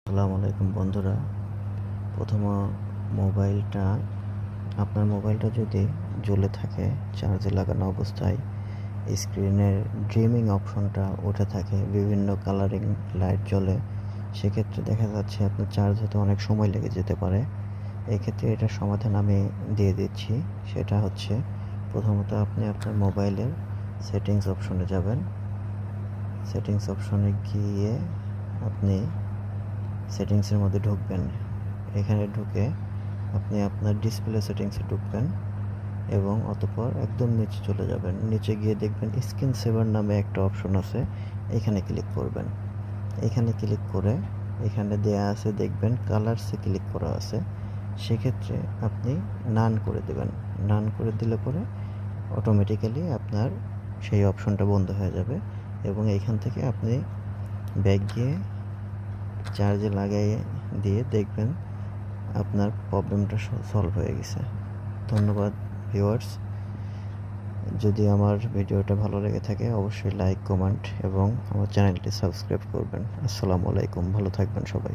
আসসালামু আলাইকুম বন্ধুরা। প্রথমে আপনার মোবাইলটা যদি জ্বলে থাকে, চার্জে লাগানো অবস্থায় স্ক্রিনের ড্রিমিং অপশনটা উঠে থাকে, বিভিন্ন কালারিং লাইট জ্বলে, সেক্ষেত্রে দেখা যাচ্ছে আপনার চার্জ হতে অনেক সময় লেগে যেতে পারে। এক্ষেত্রে এটার সমাধান আমি দিয়ে দিচ্ছি। সেটা হচ্ছে, প্রথমত আপনি আপনার মোবাইলের সেটিংস অপশনে যাবেন। সেটিংস অপশনে গিয়ে আপনি সেটিংসের মধ্যে ঢুকবেন। এখানে ঢুকে আপনি আপনার ডিসপ্লে সেটিংসে ঢুকবেন এবং অতঃপর একদম নিচে চলে যাবেন। নিচে গিয়ে দেখবেন স্ক্রিন সেভার নামে একটা অপশন আছে, এখানে ক্লিক করবেন। এখানে ক্লিক করে এখানে দেয়া আছে, দেখবেন কালারসে ক্লিক করা আছে। সেক্ষেত্রে আপনি নান করে দেবেন। নান করে দিলে পরে অটোমেটিক্যালি আপনার সেই অপশনটা বন্ধ হয়ে যাবে এবং এইখান থেকে আপনি ব্যাক গিয়ে চার্জে লাগাইয়ে দিয়ে দেখবেন আপনার প্রবলেমটা সলভ হয়ে গেছে। ধন্যবাদ ভিউয়ার্স। যদি আমার ভিডিওটা ভালো লেগে থাকে অবশ্যই লাইক, কমেন্ট এবং আমার চ্যানেলটি সাবস্ক্রাইব করবেন। আসসালামু আলাইকুম, ভালো থাকবেন সবাই।